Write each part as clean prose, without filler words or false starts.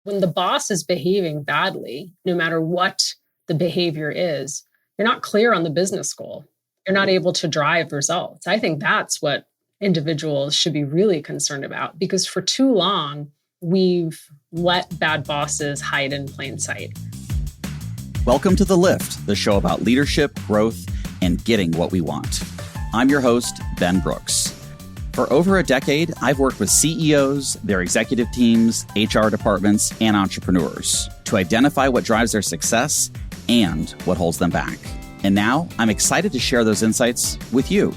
When the boss is behaving badly, no matter what the behavior is, you're not clear on the business goal. You're not able to drive results. I think that's what individuals should be really concerned about, because for too long, we've let bad bosses hide in plain sight. Welcome to The Lift, the show about leadership, growth, and getting what we want. I'm your host, Ben Brooks. For over a decade, I've worked with CEOs, their executive teams, HR departments, and entrepreneurs to identify what drives their success and what holds them back. And now I'm excited to share those insights with you.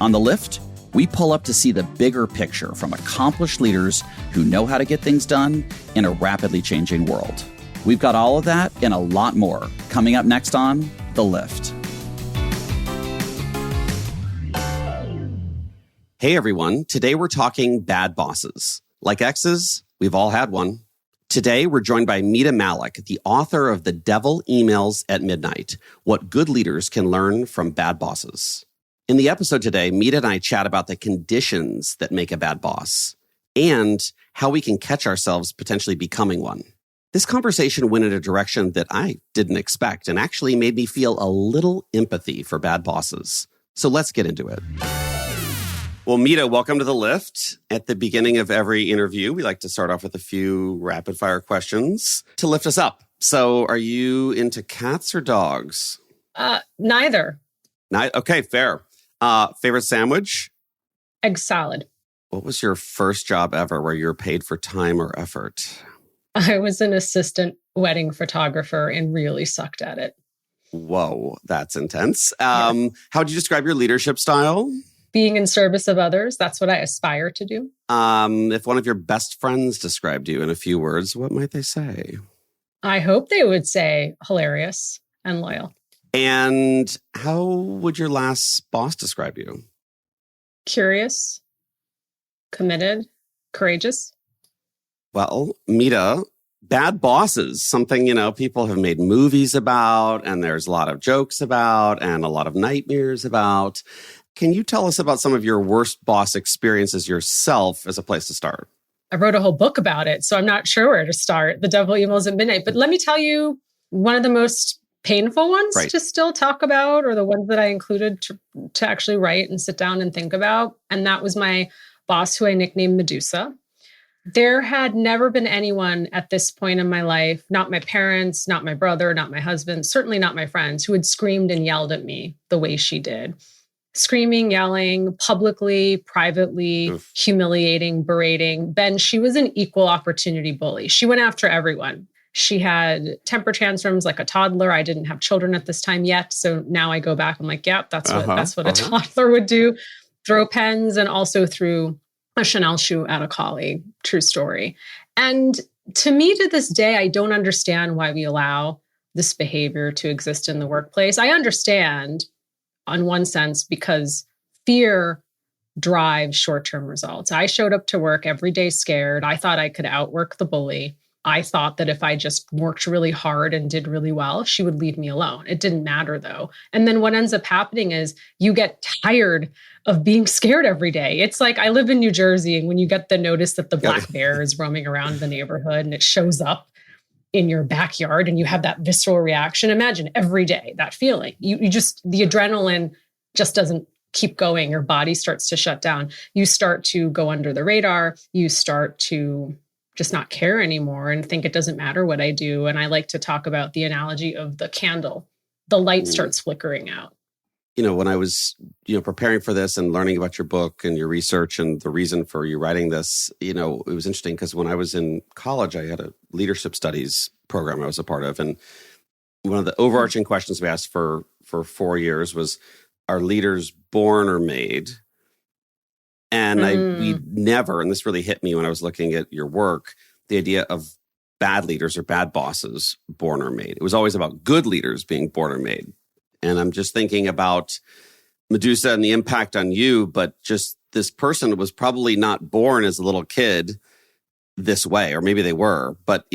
On The Lift, we pull up to see the bigger picture from accomplished leaders who know how to get things done in a rapidly changing world. We've got all of that and a lot more coming up next on The Lift. Hey everyone, today we're talking bad bosses. Like exes, we've all had one. Today we're joined by Mita Mallick, the author of The Devil Emails at Midnight, What Good Leaders Can Learn from Bad Bosses. In the episode today, Mita and I chat about the conditions that make a bad boss and how we can catch ourselves potentially becoming one. This conversation went in a direction that I didn't expect and actually made me feel a little empathy for bad bosses. So let's get into it. Well, Mita, welcome to The Lift. At the beginning of every interview, we like to start off with a few rapid-fire questions to lift us up. So are you into cats or dogs? Neither. Okay, fair. Favorite sandwich? Egg salad. What was your first job ever where you were paid for time or effort? I was an assistant wedding photographer and really sucked at it. Whoa, that's intense. How would you describe your leadership style? Being in service of others, that's what I aspire to do. If one of your best friends described you in a few words, what might they say? I hope they would say hilarious and loyal. And how would your last boss describe you? Curious, committed, courageous. Well, Mita, bad bosses, something, people have made movies about, and there's a lot of jokes about, and a lot of nightmares about. Can you tell us about some of your worst boss experiences yourself as a place to start? I wrote a whole book about it, so I'm not sure where to start. The Devil Emails at Midnight. But let me tell you, one of the most painful ones to still talk about, or the ones that I included to actually write and sit down and think about. And that was my boss, who I nicknamed Medusa. There had never been anyone at this point in my life, not my parents, not my brother, not my husband, certainly not my friends, who had screamed and yelled at me the way she did. Screaming, yelling, publicly, privately, humiliating, berating. Ben, she was an equal opportunity bully. She went after everyone. She had temper tantrums like a toddler. I didn't have children at this time yet. So now I go back, I'm like, yep, that's what a toddler would do. Throw pens, and also threw a Chanel shoe at a colleague. True story. And to me, to this day, I don't understand why we allow this behavior to exist in the workplace. I understand on one sense, because fear drives short-term results. I showed up to work every day scared. I thought I could outwork the bully. I thought that if I just worked really hard and did really well, she would leave me alone. It didn't matter though. And then what ends up happening is you get tired of being scared every day. It's like, I live in New Jersey, and when you get the notice that the black bear is roaming around the neighborhood and it shows up in your backyard and you have that visceral reaction, imagine every day that feeling. You just, the adrenaline just doesn't keep going. Your body starts to shut down. You start to go under the radar. You start to just not care anymore and think it doesn't matter what I do. And I like to talk about the analogy of the candle. The light starts flickering out. When I was, preparing for this and learning about your book and your research and the reason for you writing this, it was interesting because when I was in college, I had a leadership studies program I was a part of. And one of the overarching questions we asked for 4 years was, are leaders born or made? And we never, and this really hit me when I was looking at your work, the idea of bad leaders or bad bosses, born or made. It was always about good leaders being born or made. And I'm just thinking about Medusa and the impact on you, but just this person was probably not born as a little kid this way, or maybe they were. But,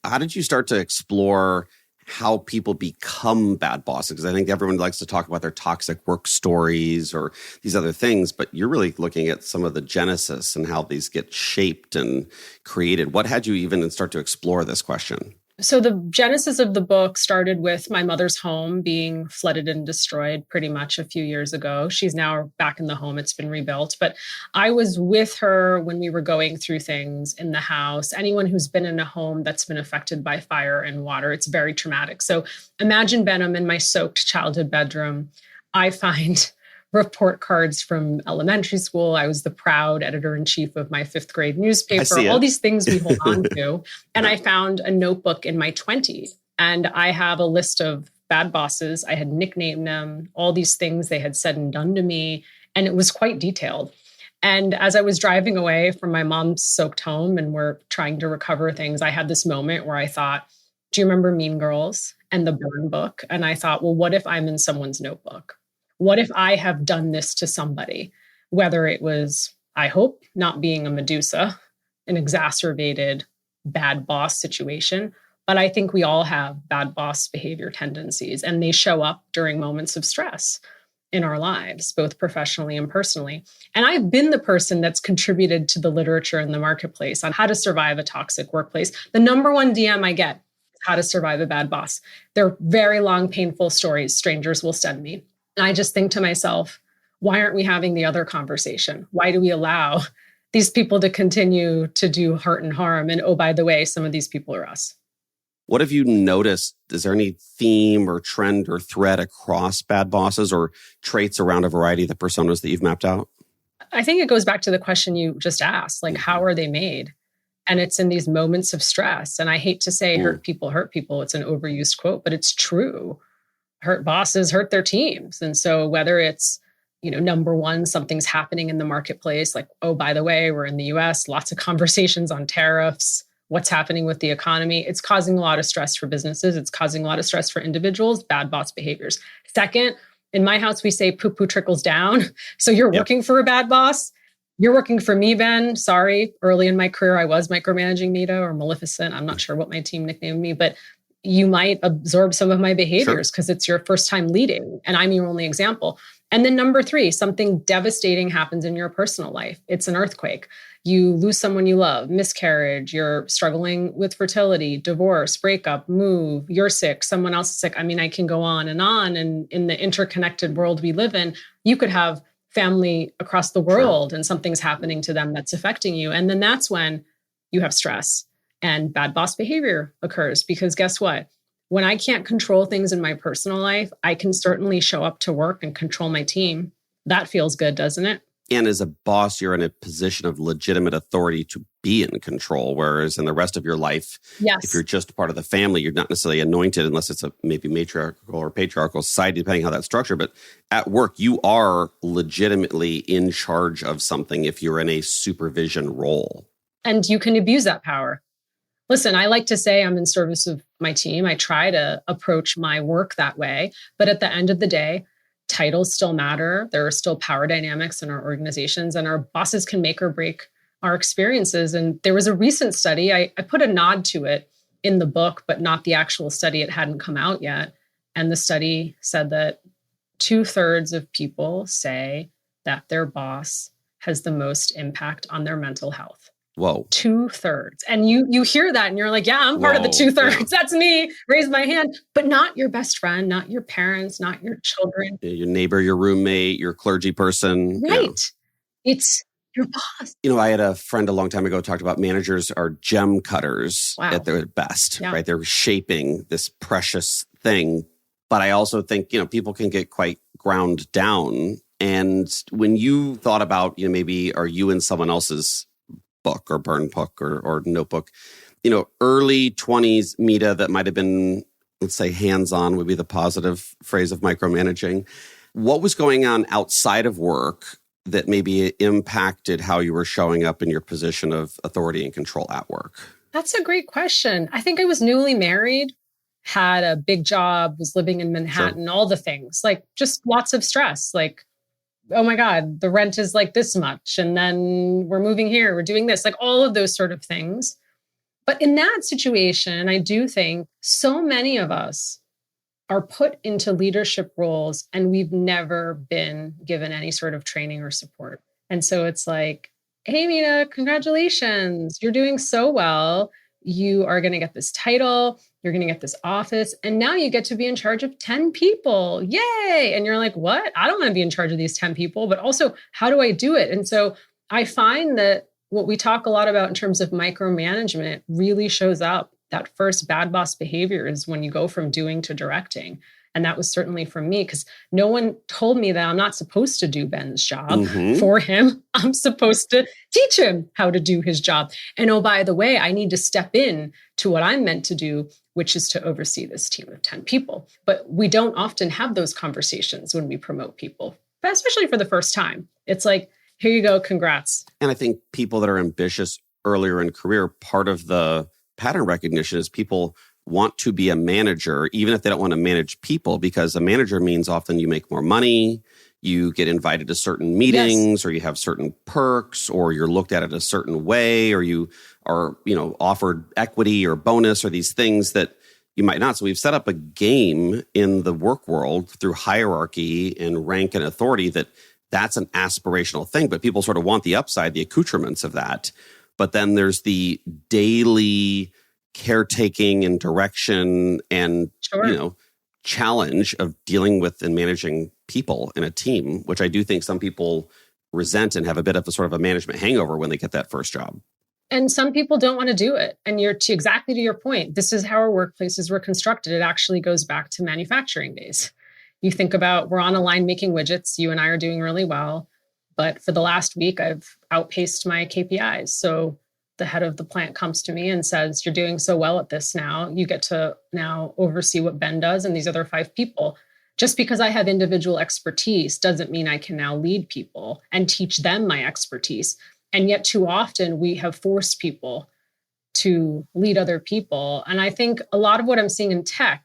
how did you start to explore how people become bad bosses, because I think everyone likes to talk about their toxic work stories or these other things, but you're really looking at some of the genesis and how these get shaped and created. What had you even start to explore this question? So the genesis of the book started with my mother's home being flooded and destroyed pretty much a few years ago. She's now back in the home. It's been rebuilt. But I was with her when we were going through things in the house. Anyone who's been in a home that's been affected by fire and water, it's very traumatic. So imagine, Ben, I'm in my soaked childhood bedroom. I find report cards from elementary school. I was the proud editor-in-chief of my 5th grade newspaper, all these things we hold on to. And I found a notebook in my 20s. And I have a list of bad bosses. I had nicknamed them, all these things they had said and done to me. And it was quite detailed. And as I was driving away from my mom's soaked home and we're trying to recover things, I had this moment where I thought, do you remember Mean Girls and the burn book? And I thought, well, what if I'm in someone's notebook? What if I have done this to somebody? Whether it was, I hope, not being a Medusa, an exacerbated bad boss situation, but I think we all have bad boss behavior tendencies, and they show up during moments of stress in our lives, both professionally and personally. And I've been the person that's contributed to the literature in the marketplace on how to survive a toxic workplace. The number one DM I get is how to survive a bad boss. They're very long, painful stories strangers will send me. And I just think to myself, why aren't we having the other conversation? Why do we allow these people to continue to do hurt and harm? And oh, by the way, some of these people are us. What have you noticed? Is there any theme or trend or thread across bad bosses or traits around a variety of the personas that you've mapped out? I think it goes back to the question you just asked, like, how are they made? And it's in these moments of stress. And I hate to say hurt people. It's an overused quote, but it's true. Hurt bosses hurt their teams. And so whether it's, number one, something's happening in the marketplace, like, oh, by the way, we're in the US, lots of conversations on tariffs, what's happening with the economy. It's causing a lot of stress for businesses. It's causing a lot of stress for individuals, bad boss behaviors. Second, in my house, we say poo-poo trickles down. So you're working for a bad boss. You're working for me, Ben. Sorry. Early in my career, I was micromanaging Mita or Maleficent. I'm not sure what my team nicknamed me, but you might absorb some of my behaviors because it's your first time leading and I'm your only example. And then number three, something devastating happens in your personal life. It's an earthquake. You lose someone you love, miscarriage, you're struggling with fertility, divorce, breakup, move, you're sick, someone else is sick. I mean, I can go on. And in the interconnected world we live in, you could have family across the world and something's happening to them that's affecting you. And then that's when you have stress. And bad boss behavior occurs because guess what? When I can't control things in my personal life, I can certainly show up to work and control my team. That feels good, doesn't it? And as a boss, you're in a position of legitimate authority to be in control. Whereas in the rest of your life, if you're just part of the family, you're not necessarily anointed unless it's a maybe matriarchal or patriarchal society, depending on how that's structured. But at work, you are legitimately in charge of something if you're in a supervision role. And you can abuse that power. Listen, I like to say I'm in service of my team. I try to approach my work that way. But at the end of the day, titles still matter. There are still power dynamics in our organizations, and our bosses can make or break our experiences. And there was a recent study, I put a nod to it in the book, but not the actual study. It hadn't come out yet. And the study said that 2/3 of people say that their boss has the most impact on their mental health. Whoa. 2/3. And you hear that and you're like, yeah, I'm part of the 2/3. Yeah. That's me. Raise my hand. But not your best friend, not your parents, not your children. Your neighbor, your roommate, your clergy person. Right. It's your boss. I had a friend a long time ago talked about managers are gem cutters at their best, right? They're shaping this precious thing. But I also think, people can get quite ground down. And when you thought about, maybe are you in someone else's book or burn book or notebook, early 20s Mita that might have been, let's say, hands-on would be the positive phrase of micromanaging. What was going on outside of work that maybe impacted how you were showing up in your position of authority and control at work? That's a great question. I think I was newly married, had a big job, was living in Manhattan, all the things, like just lots of stress, like, oh my God, the rent is like this much. And then we're moving here, we're doing this, like all of those sort of things. But in that situation, I do think so many of us are put into leadership roles and we've never been given any sort of training or support. And so it's like, hey, Mita, congratulations. You're doing so well. You are going to get this title. You're going to get this office. And now you get to be in charge of 10 people. Yay. And you're like, what? I don't want to be in charge of these 10 people, but also how do I do it? And so I find that what we talk a lot about in terms of micromanagement really shows up. That first bad boss behavior is when you go from doing to directing. And that was certainly for me because no one told me that I'm not supposed to do Ben's job for him. I'm supposed to teach him how to do his job. And oh, by the way, I need to step in to what I'm meant to do, which is to oversee this team of 10 people. But we don't often have those conversations when we promote people, but especially for the first time. It's like, here you go, congrats. And I think people that are ambitious earlier in career, part of the pattern recognition is people want to be a manager, even if they don't want to manage people, because a manager means often you make more money, you get invited to certain meetings, or you have certain perks, or you're looked at it a certain way, or you are, offered equity or bonus or these things that you might not. So we've set up a game in the work world through hierarchy and rank and authority that's an aspirational thing, but people sort of want the upside, the accoutrements of that. But then there's the daily caretaking and direction and, challenge of dealing with and managing people in a team, which I do think some people resent and have a bit of a sort of a management hangover when they get that first job. And some people don't want to do it. And exactly to your point, this is how our workplaces were constructed. It actually goes back to manufacturing days. You think about, we're on a line making widgets. You and I are doing really well. But for the last week, I've outpaced my KPIs. So the head of the plant comes to me and says, you're doing so well at this now. You get to now oversee what Ben does and these other 5 people. Just because I have individual expertise doesn't mean I can now lead people and teach them my expertise. And yet too often we have forced people to lead other people. And I think a lot of what I'm seeing in tech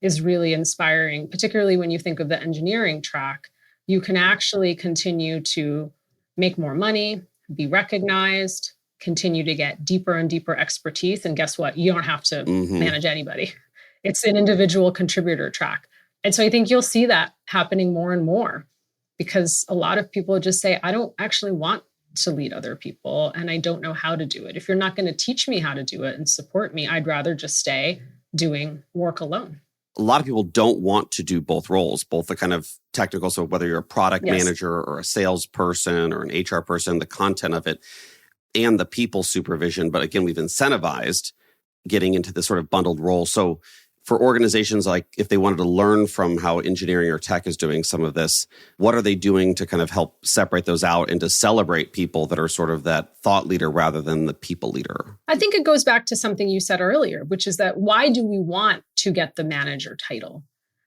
is really inspiring, particularly when you think of the engineering track. You can actually continue to make more money, be recognized, continue to get deeper and deeper expertise. And guess what? You don't have to manage anybody. It's an individual contributor track. And so I think you'll see that happening more and more because a lot of people just say, I don't actually want to lead other people and I don't know how to do it. If you're not going to teach me how to do it and support me, I'd rather just stay doing work alone. A lot of people don't want to do both roles, both the kind of technical, so whether you're a product manager or a salesperson or an HR person, the content of it, and the people supervision. But again, we've incentivized getting into this sort of bundled role. So for organizations, like if they wanted to learn from how engineering or tech is doing some of this, what are they doing to kind of help separate those out and to celebrate people that are sort of that thought leader rather than the people leader? I think it goes back to something you said earlier, which is that why do we want to get the manager title?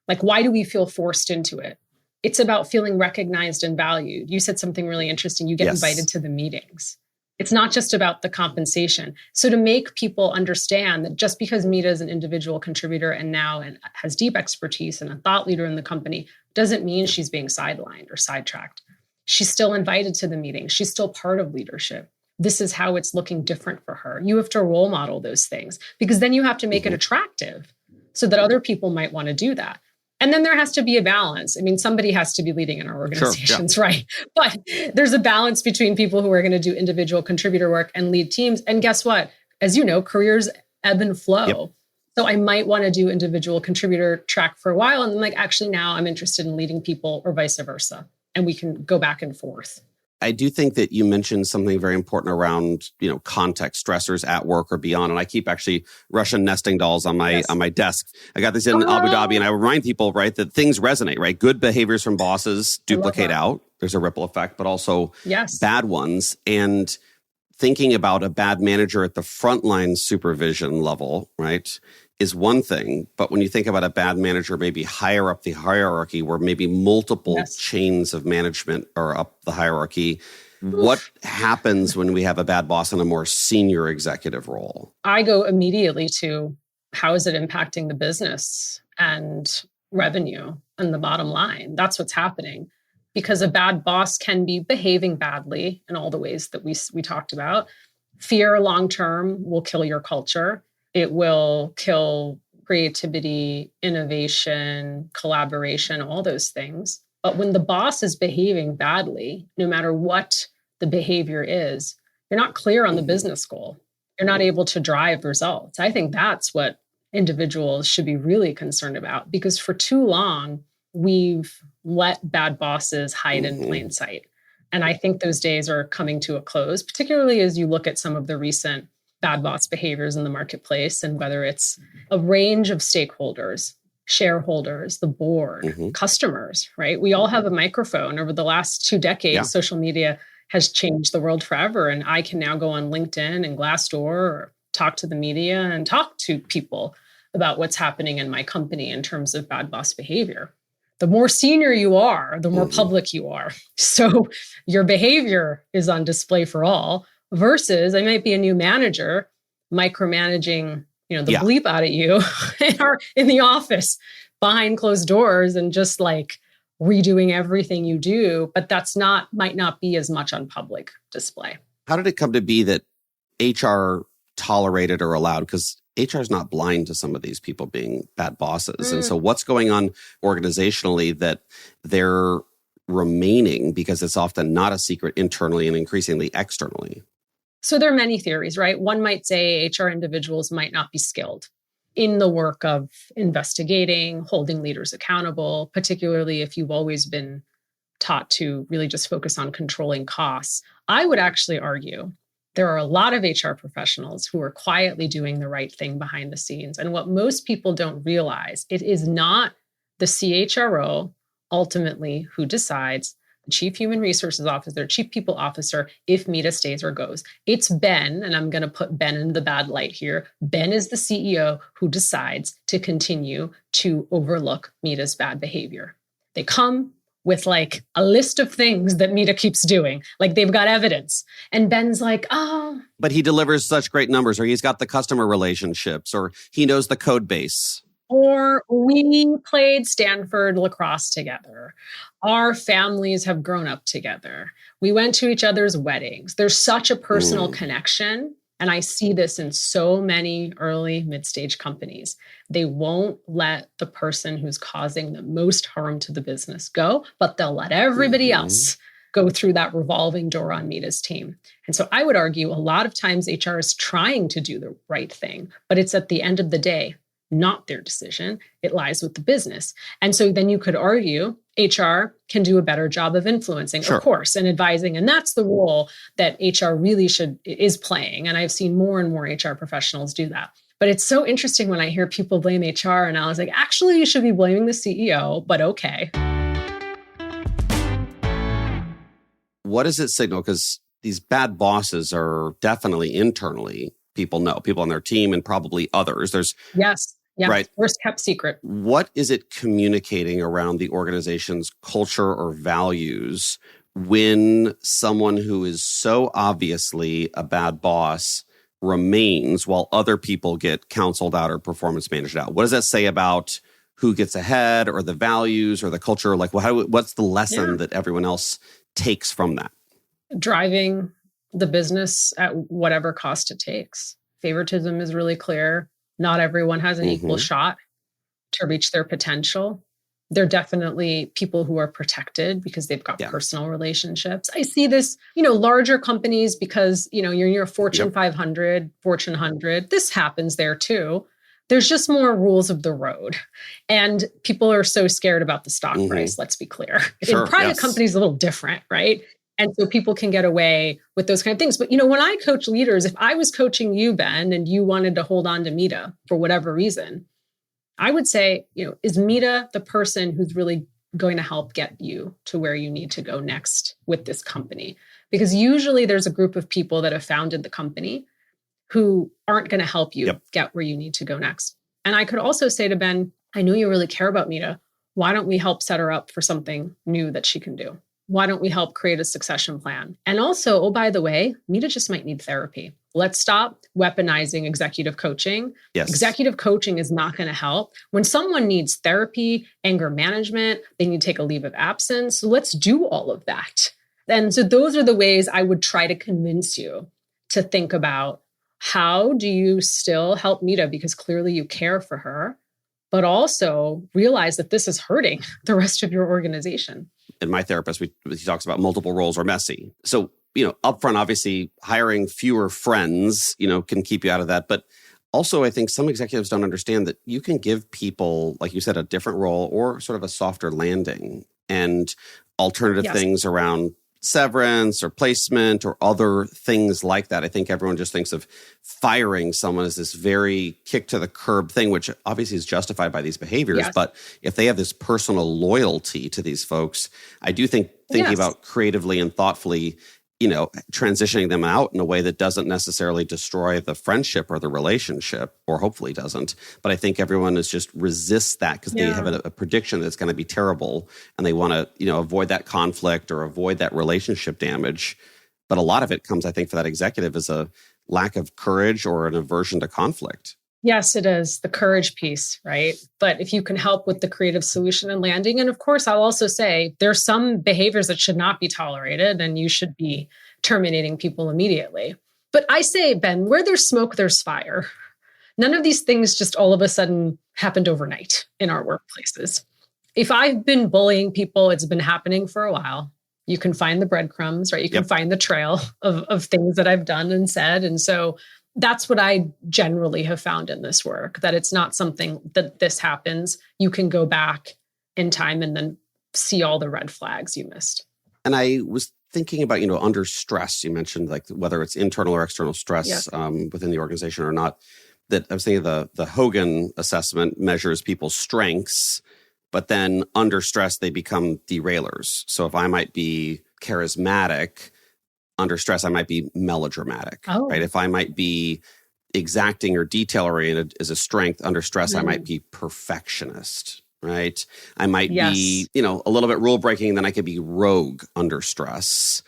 Like, why do we feel forced into it? It's about feeling recognized and valued. You said something really interesting. You get invited to the meetings. It's not just about the compensation. So to make people understand that just because Mita is an individual contributor and now has deep expertise and a thought leader in the company doesn't mean she's being sidelined or sidetracked. She's still invited to the meeting. She's still part of leadership. This is how it's looking different for her. You have to role model those things because then you have to make it attractive so that other people might want to do that. And then there has to be a balance. I mean, somebody has to be leading in our organizations, right? But there's a balance between people who are going to do individual contributor work and lead teams. And guess what? As you know, careers ebb and flow. Yep. So I might want to do individual contributor track for a while. And then actually now I'm interested in leading people or vice versa. And we can go back and forth. I do think that you mentioned something very important around, context stressors at work or beyond. And I keep actually Russian nesting dolls on my desk. I got this in Abu Dhabi, and I remind people, right, that things resonate, right? Good behaviors from bosses duplicate out. There's a ripple effect, but also bad ones. And thinking about a bad manager at the frontline supervision level, right, is one thing. But when you think about a bad manager, maybe higher up the hierarchy, where maybe multiple chains of management are up the hierarchy, what happens when we have a bad boss in a more senior executive role? I go immediately to how is it impacting the business and revenue and the bottom line? That's what's happening. Because a bad boss can be behaving badly in all the ways that we talked about. Fear long-term will kill your culture. It will kill creativity, innovation, collaboration, all those things. But when the boss is behaving badly, no matter what the behavior is, you're not clear on the business goal. You're not able to drive results. I think that's what individuals should be really concerned about, because for too long, we've let bad bosses hide in plain sight. And I think those days are coming to a close, particularly as you look at some of the recent bad boss behaviors in the marketplace, and whether it's a range of stakeholders, shareholders, the board, customers, right? We all have a microphone. Over the last 2 decades, social media has changed the world forever. And I can now go on LinkedIn and Glassdoor or talk to the media and talk to people about what's happening in my company in terms of bad boss behavior. The more senior you are, the more public you are. So your behavior is on display for all, versus I might be a new manager micromanaging, the bleep out at you in the office behind closed doors and just like redoing everything you do. But might not be as much on public display. How did it come to be that HR tolerated or allowed? Because HR is not blind to some of these people being bad bosses. And so what's going on organizationally that they're remaining, because it's often not a secret internally and increasingly externally? So there are many theories, right? One might say HR individuals might not be skilled in the work of investigating, holding leaders accountable, particularly if you've always been taught to really just focus on controlling costs. I would actually argue there are a lot of HR professionals who are quietly doing the right thing behind the scenes. And what most people don't realize, it is not the CHRO ultimately who decides, the Chief Human Resources Officer, Chief People Officer, if Mita stays or goes. It's Ben, and I'm going to put Ben in the bad light here. Ben is the CEO who decides to continue to overlook Mita's bad behavior. They come with like a list of things that Mita keeps doing. Like they've got evidence. And Ben's like, oh. But he delivers such great numbers, or he's got the customer relationships, or he knows the code base. Or we played Stanford lacrosse together. Our families have grown up together. We went to each other's weddings. There's such a personal connection. And I see this in so many early mid-stage companies. They won't let the person who's causing the most harm to the business go, but they'll let everybody else go through that revolving door on Mita's team. And so I would argue a lot of times HR is trying to do the right thing, but it's at the end of the day, not their decision. It lies with the business. And so then you could argue HR can do a better job of influencing, of course, and advising. And that's the role that HR really is playing. And I've seen more and more HR professionals do that. But it's so interesting when I hear people blame HR, and I was like, actually, you should be blaming the CEO, but okay. What does it signal? Because these bad bosses are definitely internally, people on their team and probably others. Yes. Right. Worst kept secret. What is it communicating around the organization's culture or values when someone who is so obviously a bad boss remains while other people get counseled out or performance managed out? What does that say about who gets ahead or the values or the culture? Like, what's the lesson that everyone else takes from that? Driving the business at whatever cost it takes. Favoritism is really clear. Not everyone has an equal shot to reach their potential. They're definitely people who are protected because they've got personal relationships. I see this, larger companies because, you're near Fortune 500, Fortune 100. This happens there too. There's just more rules of the road. And people are so scared about the stock price, let's be clear. Sure, in private companies, a little different, right? And so people can get away with those kind of things. But, when I coach leaders, if I was coaching you, Ben, and you wanted to hold on to Mita for whatever reason, I would say, is Mita the person who's really going to help get you to where you need to go next with this company? Because usually there's a group of people that have founded the company who aren't going to help you get where you need to go next. And I could also say to Ben, I know you really care about Mita. Why don't we help set her up for something new that she can do? Why don't we help create a succession plan? And also, oh, by the way, Mita just might need therapy. Let's stop weaponizing executive coaching. Yes. Executive coaching is not going to help. When someone needs therapy, anger management, they need to take a leave of absence. So let's do all of that. And so those are the ways I would try to convince you to think about how do you still help Mita because clearly you care for her, but also realize that this is hurting the rest of your organization. In my therapist, he talks about multiple roles are messy. So, upfront, obviously, hiring fewer friends, can keep you out of that. But also, I think some executives don't understand that you can give people, like you said, a different role or sort of a softer landing and alternative things around severance or placement or other things like that. I think everyone just thinks of firing someone as this very kick to the curb thing, which obviously is justified by these behaviors. Yes. But if they have this personal loyalty to these folks, I do think thinking about creatively and thoughtfully, transitioning them out in a way that doesn't necessarily destroy the friendship or the relationship, or hopefully doesn't. But I think everyone is just resists that because they have a prediction that it's going to be terrible and they want to, avoid that conflict or avoid that relationship damage. But a lot of it comes, I think, for that executive is a lack of courage or an aversion to conflict. Yes, it is the courage piece, right? But if you can help with the creative solution and landing, and of course, I'll also say there's some behaviors that should not be tolerated and you should be terminating people immediately. But I say, Ben, where there's smoke, there's fire. None of these things just all of a sudden happened overnight in our workplaces. If I've been bullying people, it's been happening for a while. You can find the breadcrumbs, right? You can find the trail of things that I've done and said. And so that's what I generally have found in this work, that it's not something that this happens. You can go back in time and then see all the red flags you missed. And I was thinking about, under stress, you mentioned like whether it's internal or external stress within the organization or not, that I was thinking the Hogan assessment measures people's strengths, but then under stress, they become derailers. So if I might be charismatic, under stress, I might be melodramatic, right? If I might be exacting or detail-oriented as a strength, under stress, I might be perfectionist, right? I might be, a little bit rule-breaking, then I could be rogue under stress.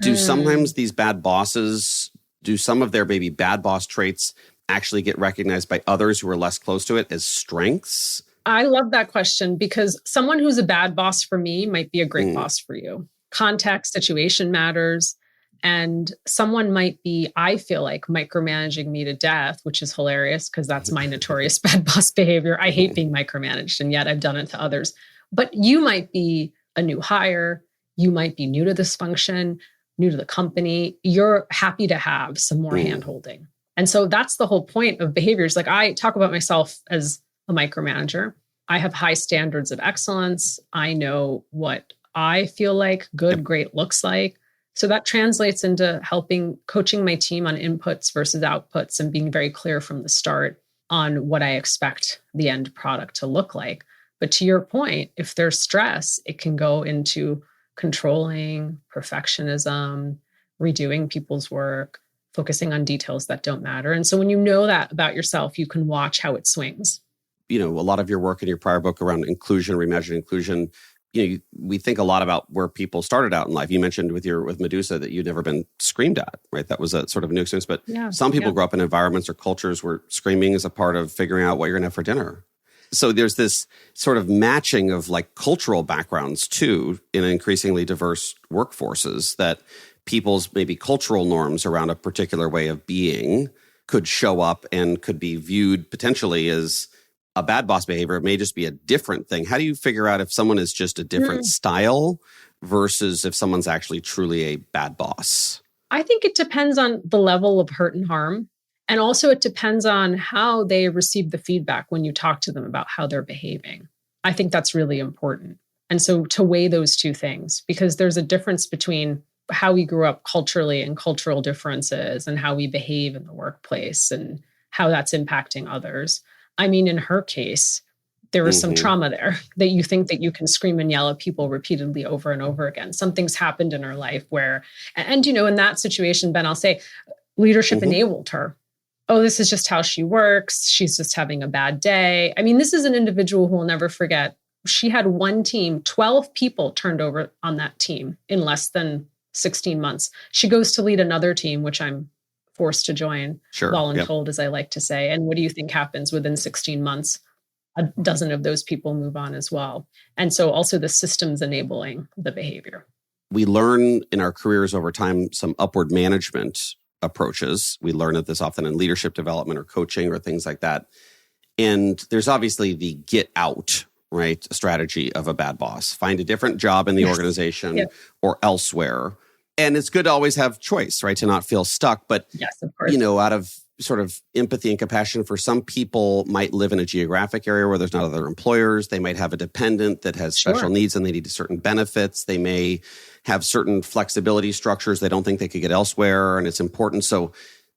Do sometimes these bad bosses, do some of their maybe bad boss traits actually get recognized by others who are less close to it as strengths? I love that question because someone who's a bad boss for me might be a great boss for you. Context, situation matters. And someone might be, I feel like, micromanaging me to death, which is hilarious because that's my notorious bad boss behavior. I hate being micromanaged, and yet I've done it to others. But you might be a new hire. You might be new to this function, new to the company. You're happy to have some more hand-holding. And so that's the whole point of behaviors. Like I talk about myself as a micromanager. I have high standards of excellence. I know what I feel like good, great looks like. So that translates into coaching my team on inputs versus outputs and being very clear from the start on what I expect the end product to look like. But to your point, if there's stress, it can go into controlling, perfectionism, redoing people's work, focusing on details that don't matter. And so when you know that about yourself, you can watch how it swings. A lot of your work in your prior book around inclusion, reimagining inclusion, we think a lot about where people started out in life. You mentioned with Medusa that you'd never been screamed at, right? That was a sort of new experience. But some people grow up in environments or cultures where screaming is a part of figuring out what you're going to have for dinner. So there's this sort of matching of like cultural backgrounds too in increasingly diverse workforces that people's maybe cultural norms around a particular way of being could show up and could be viewed potentially as a bad boss behavior. It may just be a different thing. How do you figure out if someone is just a different style versus if someone's actually truly a bad boss? I think it depends on the level of hurt and harm. And also it depends on how they receive the feedback when you talk to them about how they're behaving. I think that's really important. And so to weigh those two things, because there's a difference between how we grew up culturally and cultural differences and how we behave in the workplace and how that's impacting others. I mean, in her case, there was some trauma there that you think that you can scream and yell at people repeatedly over and over again. Something's happened in her life where, and in that situation, Ben, I'll say leadership enabled her. Oh, this is just how she works. She's just having a bad day. I mean, this is an individual who will never forget. She had one team, 12 people turned over on that team in less than 16 months. She goes to lead another team, which I'm forced to join, voluntold, as I like to say. And what do you think happens within 16 months? A dozen of those people move on as well. And so also the systems enabling the behavior. We learn in our careers over time some upward management approaches. We learn this often in leadership development or coaching or things like that. And there's obviously the get out, right, strategy of a bad boss. Find a different job in the organization or elsewhere. And it's good to always have choice, right, to not feel stuck. But, yes, of course. Out of sort of empathy and compassion for some people might live in a geographic area where there's not other employers. They might have a dependent that has special needs and they need certain benefits. They may have certain flexibility structures they don't think they could get elsewhere, and it's important. So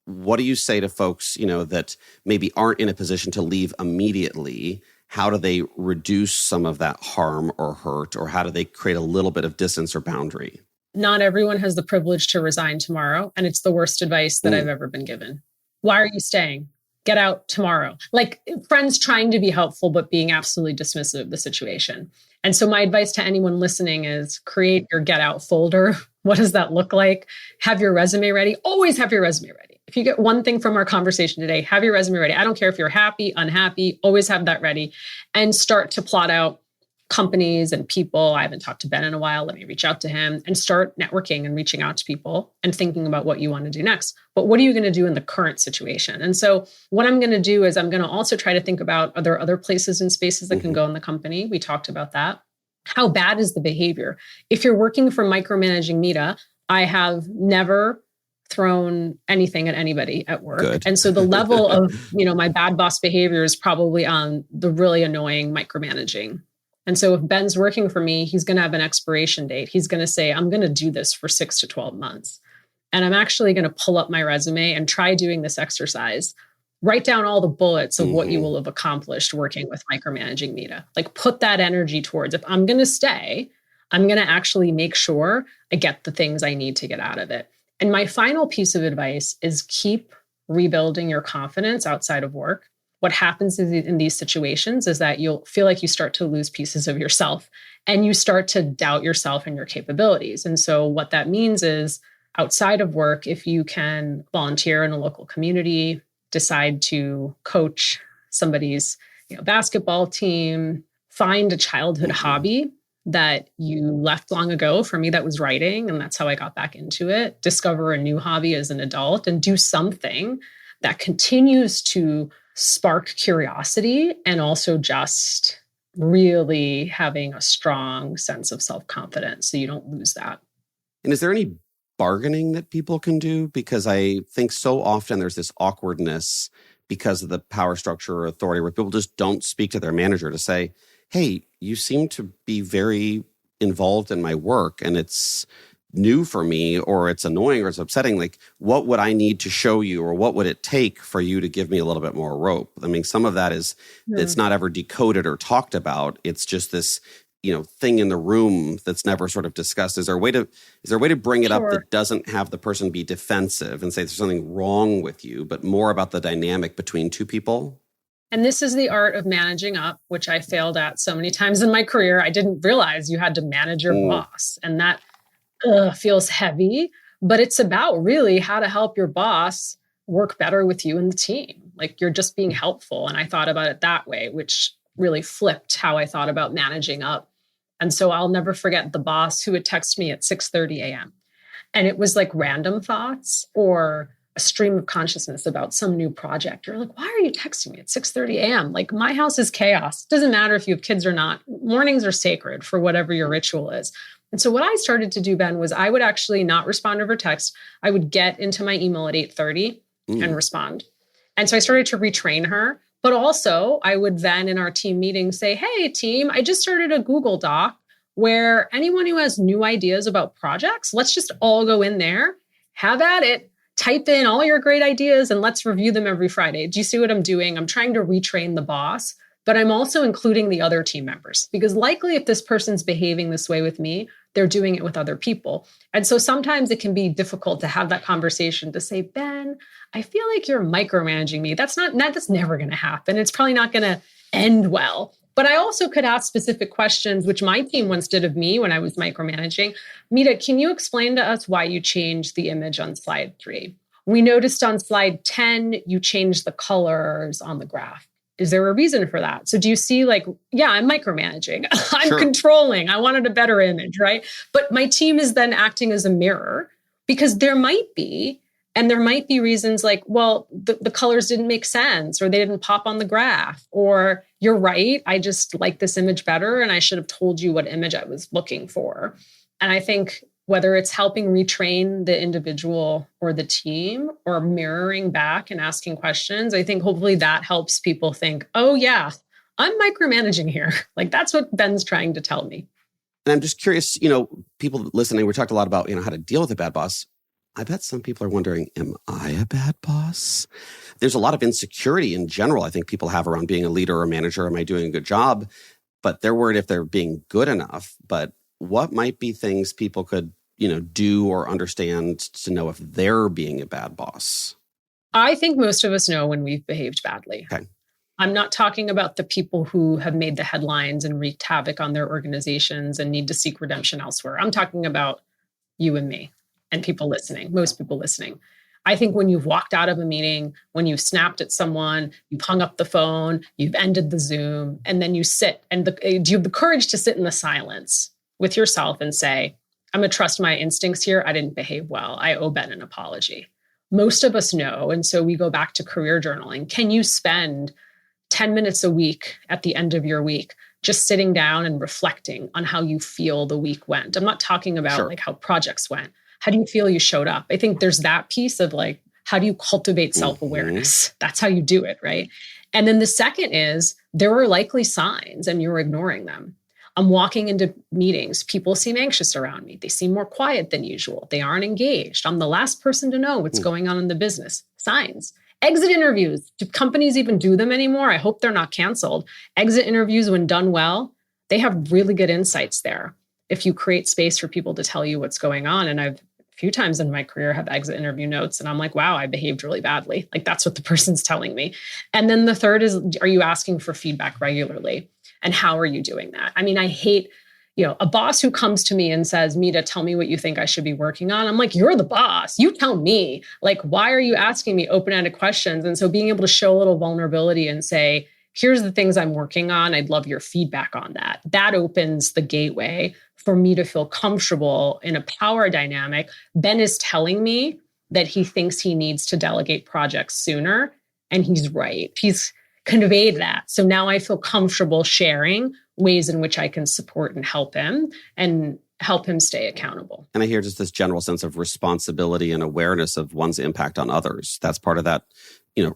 what do you say to folks, that maybe aren't in a position to leave immediately? How do they reduce some of that harm or hurt, or how do they create a little bit of distance or boundary? Not everyone has the privilege to resign tomorrow, and it's the worst advice that I've ever been given. Why are you staying? Get out tomorrow. Like friends trying to be helpful, but being absolutely dismissive of the situation. And so my advice to anyone listening is create your get out folder. What does that look like? Have your resume ready. Always have your resume ready. If you get one thing from our conversation today, have your resume ready. I don't care if you're happy, unhappy, always have that ready and start to plot out companies and people. I haven't talked to Ben in a while. Let me reach out to him and start networking and reaching out to people and thinking about what you want to do next. But what are you going to do in the current situation? And so what I'm going to do is I'm going to also try to think about, are there other places and spaces that can go in the company? We talked about that. How bad is the behavior? If you're working for micromanaging Mita, I have never thrown anything at anybody at work. Good. And so the level of, my bad boss behavior is probably on the really annoying micromanaging. And so if Ben's working for me, he's going to have an expiration date. He's going to say, I'm going to do this for 6 to 12 months. And I'm actually going to pull up my resume and try doing this exercise. Write down all the bullets of what you will have accomplished working with micromanaging Mita. Like put that energy towards, if I'm going to stay, I'm going to actually make sure I get the things I need to get out of it. And my final piece of advice is keep rebuilding your confidence outside of work. What happens in these situations is that you'll feel like you start to lose pieces of yourself and you start to doubt yourself and your capabilities. And so what that means is outside of work, if you can volunteer in a local community, decide to coach somebody's basketball team, find a childhood hobby that you left long ago. For me, that was writing, and that's how I got back into it. Discover a new hobby as an adult and do something that continues to spark curiosity and also just really having a strong sense of self-confidence so you don't lose that. And is there any bargaining that people can do? Because I think so often there's this awkwardness because of the power structure or authority where people just don't speak to their manager to say, hey, you seem to be very involved in my work and it's new for me, or it's annoying, or it's upsetting. Like, what would I need to show you, or what would it take for you to give me a little bit more rope? I mean, some of that is it's not ever decoded or talked about. It's just this, thing in the room that's never sort of discussed. Is there a way to bring it up that doesn't have the person be defensive and say there's something wrong with you, but more about the dynamic between two people? And this is the art of managing up, which I failed at so many times in my career. I didn't realize you had to manage your boss, and that feels heavy, but it's about really how to help your boss work better with you and the team. Like you're just being helpful. And I thought about it that way, which really flipped how I thought about managing up. And so I'll never forget the boss who would text me at 6:30 a.m. And it was like random thoughts or a stream of consciousness about some new project. You're like, why are you texting me at 6:30 a.m.? Like my house is chaos. It doesn't matter if you have kids or not. Mornings are sacred for whatever your ritual is. And so what I started to do, Ben, was I would actually not respond over text. I would get into my email at 8:30 and respond. And so I started to retrain her. But also I would then in our team meeting say, hey, team, I just started a Google Doc where anyone who has new ideas about projects, let's just all go in there, have at it, type in all your great ideas, and let's review them every Friday. Do you see what I'm doing? I'm trying to retrain the boss. But I'm also including the other team members because likely if this person's behaving this way with me, they're doing it with other people. And so sometimes it can be difficult to have that conversation to say, Ben, I feel like you're micromanaging me. That's never going to happen. It's probably not going to end well. But I also could ask specific questions, which my team once did of me when I was micromanaging. Mita, can you explain to us why you changed the image on slide 3? We noticed on slide 10, you changed the colors on the graph. Is there a reason for that? So do you see I'm micromanaging, I'm controlling, I wanted a better image, right? But my team is then acting as a mirror because there might be And there might be reasons like, well, the colors didn't make sense, or they didn't pop on the graph, or you're right, I just like this image better and I should have told you what image I was looking for. And I think whether it's helping retrain the individual or the team or mirroring back and asking questions, I think hopefully that helps people think, oh yeah, I'm micromanaging here. Like that's what Ben's trying to tell me. And I'm just curious, people listening, we talked a lot about, how to deal with a bad boss. I bet some people are wondering, am I a bad boss? There's a lot of insecurity in general I think people have around being a leader or a manager. Am I doing a good job? But they're worried if they're being good enough. But what might be things people could, do or understand to know if they're being a bad boss? I think most of us know when we've behaved badly. Okay. I'm not talking about the people who have made the headlines and wreaked havoc on their organizations and need to seek redemption elsewhere. I'm talking about you and me and people listening, most people listening. I think when you've walked out of a meeting, when you've snapped at someone, you've hung up the phone, you've ended the Zoom, and then you sit and you have the courage to sit in the silence with yourself and say, I'm going to trust my instincts here. I didn't behave well. I owe Ben an apology. Most of us know. And so we go back to career journaling. Can you spend 10 minutes a week at the end of your week just sitting down and reflecting on how you feel the week went? I'm not talking about like how projects went. How do you feel you showed up? I think there's that piece of like, how do you cultivate self-awareness? That's how you do it, right? And then the second is there are likely signs and you're ignoring them. I'm walking into meetings. People seem anxious around me. They seem more quiet than usual. They aren't engaged. I'm the last person to know what's going on in the business. Signs. Exit interviews. Do companies even do them anymore? I hope they're not canceled. Exit interviews, when done well, they have really good insights there. If you create space for people to tell you what's going on. And I've a few times in my career have exit interview notes and I'm like, wow, I behaved really badly. Like that's what the person's telling me. And then the third is, are you asking for feedback regularly? And how are you doing that? I mean, I hate, a boss who comes to me and says, Mita, tell me what you think I should be working on. I'm like, you're the boss. You tell me. Like, why are you asking me open-ended questions? And so being able to show a little vulnerability and say, here's the things I'm working on. I'd love your feedback on that. That opens the gateway for me to feel comfortable in a power dynamic. Ben is telling me that he thinks he needs to delegate projects sooner. And he's right. He's conveyed that. So now I feel comfortable sharing ways in which I can support and help him stay accountable. And I hear just this general sense of responsibility and awareness of one's impact on others. That's part of that,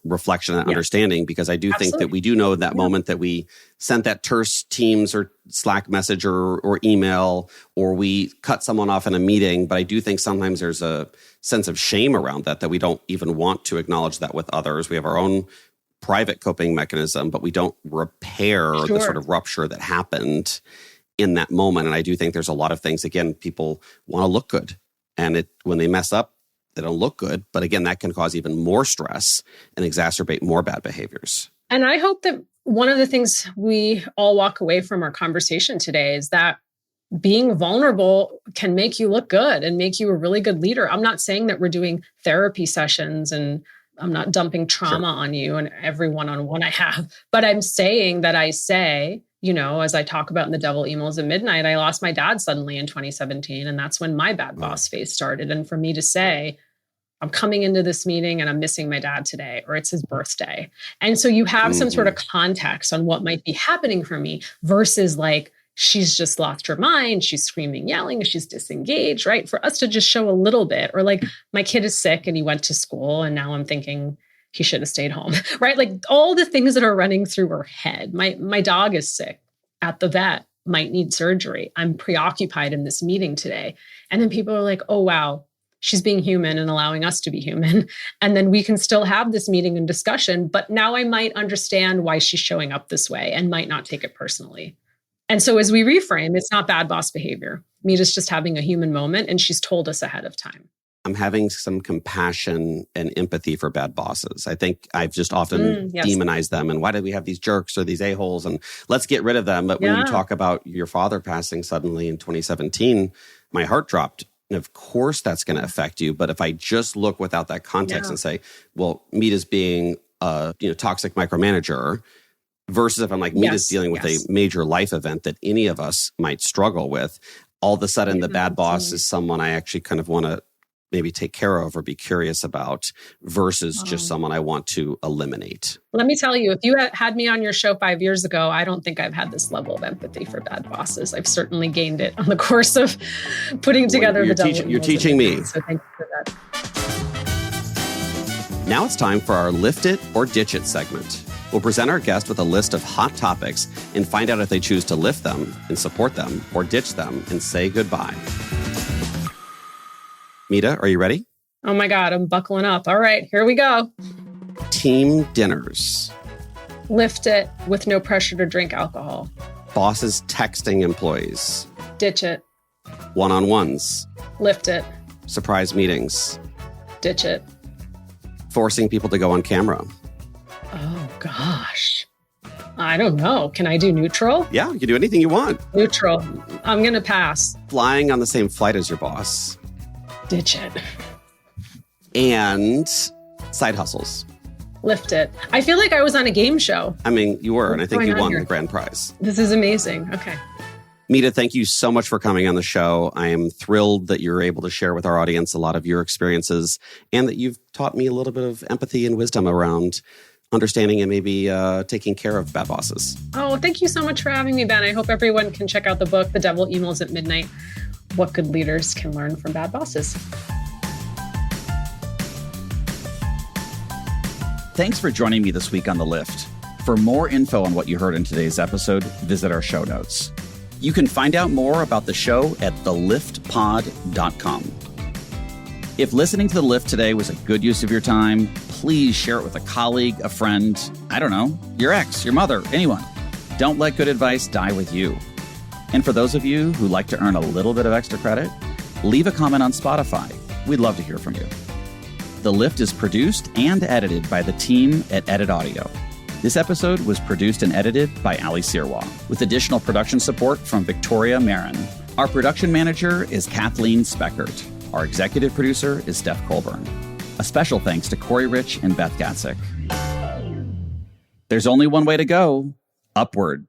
reflection and understanding, because I do think that we do know that moment that we sent that terse Teams or Slack message or email, or we cut someone off in a meeting. But I do think sometimes there's a sense of shame around that we don't even want to acknowledge that with others. We have our own private coping mechanism, but we don't repair the sort of rupture that happened in that moment. And I do think there's a lot of things, again, people want to look good. And when they mess up, they don't look good. But again, that can cause even more stress and exacerbate more bad behaviors. And I hope that one of the things we all walk away from our conversation today is that being vulnerable can make you look good and make you a really good leader. I'm not saying that we're doing therapy sessions and I'm not dumping trauma on you and every one-on-one I have, but I'm saying that I say, as I talk about in the Devil Emails at Midnight, I lost my dad suddenly in 2017. And that's when my bad boss phase started. And for me to say, I'm coming into this meeting and I'm missing my dad today, or it's his birthday. And so you have some sort of context on what might be happening for me versus like, she's just lost her mind. She's screaming, yelling, she's disengaged, right? For us to just show a little bit, or like my kid is sick and he went to school and now I'm thinking he should have stayed home, right? Like all the things that are running through her head. My dog is sick at the vet, might need surgery. I'm preoccupied in this meeting today. And then people are like, oh, wow, she's being human and allowing us to be human. And then we can still have this meeting and discussion, but now I might understand why she's showing up this way and might not take it personally. And so as we reframe, it's not bad boss behavior. Mita's just having a human moment and she's told us ahead of time. I'm having some compassion and empathy for bad bosses. I think I've just often demonized them. And why do we have these jerks or these a-holes? And let's get rid of them. But when you talk about your father passing suddenly in 2017, my heart dropped. And of course, that's going to affect you. But if I just look without that context and say, well, Mita's being a toxic micromanager, versus if I'm like, Mita's dealing with a major life event that any of us might struggle with, all of a sudden the bad boss is someone I actually kind of want to maybe take care of or be curious about versus just someone I want to eliminate? Let me tell you, if you had me on your show 5 years ago, I don't think I've had this level of empathy for bad bosses. I've certainly gained it on the course of putting together the double. You're teaching me. So thank you for that. Now it's time for our Lift It or Ditch It segment. We'll present our guest with a list of hot topics and find out if they choose to lift them and support them or ditch them and say goodbye. Mita, are you ready? Oh my God, I'm buckling up. All right, here we go. Team dinners. Lift it with no pressure to drink alcohol. Bosses texting employees. Ditch it. One-on-ones. Lift it. Surprise meetings. Ditch it. Forcing people to go on camera. Oh gosh. I don't know. Can I do neutral? Yeah, you can do anything you want. Neutral. I'm going to pass. Flying on the same flight as your boss. Ditch it. And side hustles. Lift it. I feel like I was on a game show. I mean, you were, and I think you won here? the grand prize. This is amazing. Okay. Mita, thank you so much for coming on the show. I am thrilled that you're able to share with our audience a lot of your experiences and that you've taught me a little bit of empathy and wisdom around understanding and maybe taking care of bad bosses. Oh, thank you so much for having me, Ben. I hope everyone can check out the book, The Devil Emails at Midnight, What Good Leaders Can Learn from Bad Bosses. Thanks for joining me this week on The Lift. For more info on what you heard in today's episode, visit our show notes. You can find out more about the show at theliftpod.com. If listening to The Lift today was a good use of your time, please share it with a colleague, a friend, I don't know, your ex, your mother, anyone. Don't let good advice die with you. And for those of you who like to earn a little bit of extra credit, leave a comment on Spotify. We'd love to hear from you. The Lift is produced and edited by the team at Edit Audio. This episode was produced and edited by Ali Sirwa, with additional production support from Victoria Marin. Our production manager is Kathleen Speckert. Our executive producer is Steph Colburn. A special thanks to Corey Rich and Beth Gatzik. There's only one way to go, upward.